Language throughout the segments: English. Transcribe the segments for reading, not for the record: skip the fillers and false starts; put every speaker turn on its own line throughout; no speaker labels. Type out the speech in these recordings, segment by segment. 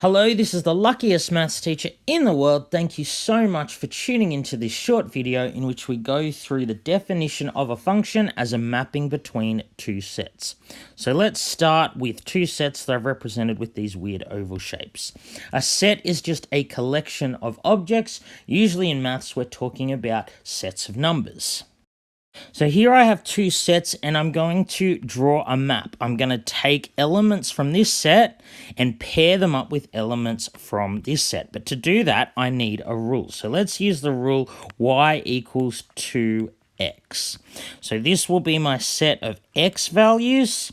Hello, this is the luckiest maths teacher in the world. Thank you so much for tuning into this short video in which we go through the definition of a function as a mapping between two sets. So let's start with two sets that are represented with these weird oval shapes. A set is just a collection of objects. Usually in maths, we're talking about sets of numbers. So here I have two sets and I'm going to draw a map. I'm going to take elements from this set and pair them up with elements from this set. But to do that, I need a rule. So let's use the rule y equals 2x. So this will be my set of x values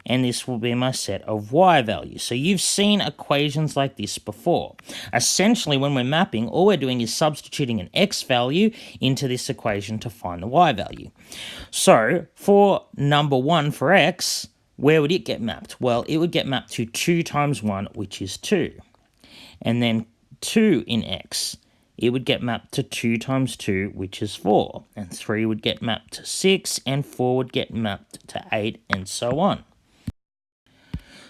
and this will be my set of y values. So you've seen equations like this before. Essentially, when we're mapping, all we're doing is substituting an x value into this equation to find the y value. So for number 1 for x, where would it get mapped? Well, it would get mapped to 2 times 1, which is 2. And then 2 in x, it would get mapped to 2 times 2, which is 4. And 3 would get mapped to 6, and 4 would get mapped to 8, and so on.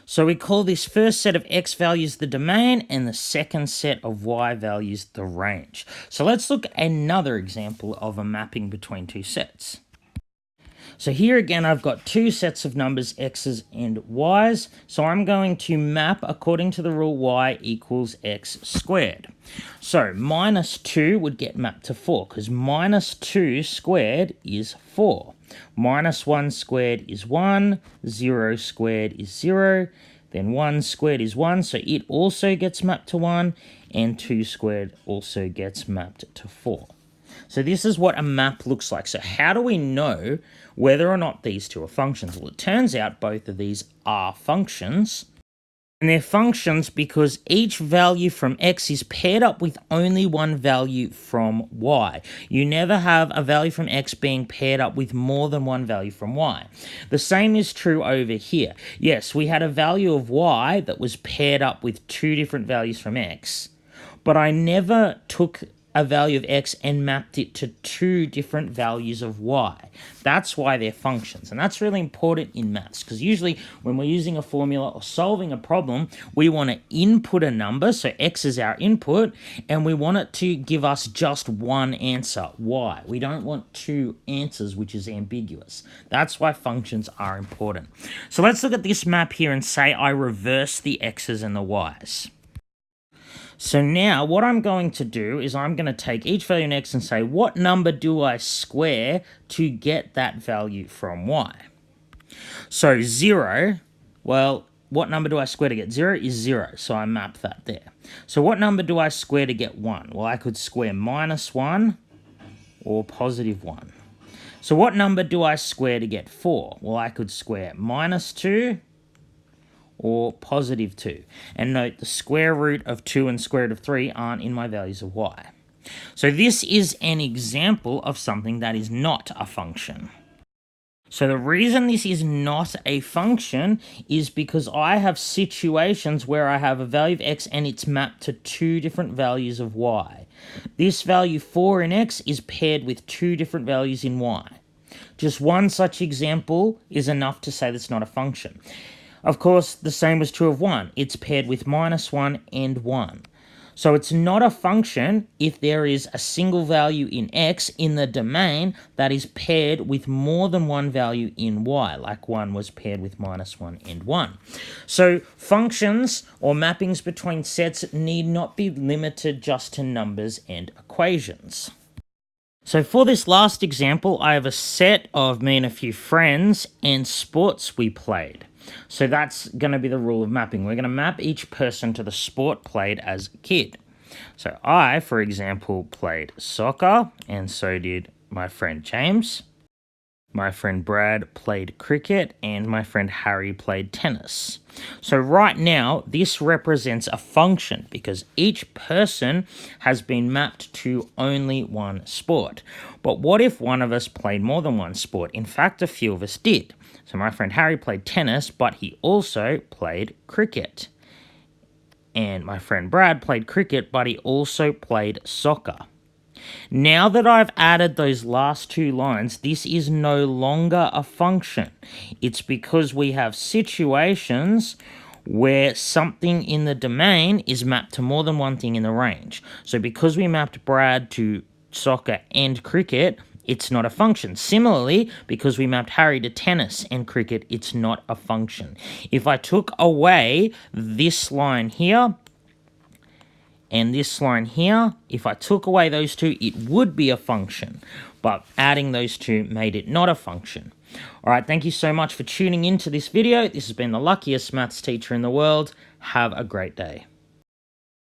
So we call this first set of x values the domain and the second set of y values the range. So let's look at another example of a mapping between two sets. So here again, I've got two sets of numbers, x's and y's. So I'm going to map according to the rule y equals x squared. So minus 2 would get mapped to 4 because minus 2 squared is 4. Minus 1 squared is 1, 0 squared is 0, then 1 squared is 1, so it also gets mapped to 1, and 2 squared also gets mapped to 4. So this is what a map looks like. So how do we know whether or not these two are functions? Well, it turns out both of these are functions. And they're functions because each value from x is paired up with only one value from y. You never have a value from x being paired up with more than one value from y. The same is true over here. Yes, we had a value of y that was paired up with two different values from x, but I never took a value of x and mapped it to two different values of y. That's why they're functions. And that's really important in maths because usually when we're using a formula or solving a problem, we want to input a number, so x is our input, and we want it to give us just one answer, y. We don't want two answers, which is ambiguous. That's why functions are important. So let's look at this map here and say I reverse the x's and the y's. So now what I'm going to do is I'm going to take each value in x and say, what number do I square to get that value from y? So 0, well, what number do I square to get 0 is 0, so I map that there. So what number do I square to get 1? Well, I could square minus 1 or positive 1. So what number do I square to get 4? Well, I could square minus 2 or positive 2. And note, the square root of 2 and square root of 3 aren't in my values of y. So this is an example of something that is not a function. So the reason this is not a function is because I have situations where I have a value of x and it's mapped to two different values of y. This value 4 in x is paired with two different values in y. Just one such example is enough to say that's not a function. Of course, the same was true of 1. It's paired with minus 1 and 1. So it's not a function if there is a single value in x in the domain that is paired with more than one value in y, like 1 was paired with minus 1 and 1. So functions or mappings between sets need not be limited just to numbers and equations. So for this last example, I have a set of me and a few friends and sports we played. So that's going to be the rule of mapping. We're going to map each person to the sport played as a kid. So I, for example, played soccer, and so did my friend James. My friend Brad played cricket, and my friend Harry played tennis. So right now, this represents a function because each person has been mapped to only one sport. But what if one of us played more than one sport? In fact, a few of us did. So my friend Harry played tennis, but he also played cricket. And my friend Brad played cricket, but he also played soccer. Now that I've added those last two lines, this is no longer a function. It's because we have situations where something in the domain is mapped to more than one thing in the range. So because we mapped Brad to soccer and cricket, it's not a function. Similarly, because we mapped Harry to tennis and cricket, it's not a function. If I took away this line here and this line here, if I took away those two, it would be a function. But adding those two made it not a function. All right, thank you so much for tuning into this video. This has been the luckiest maths teacher in the world. Have a great day.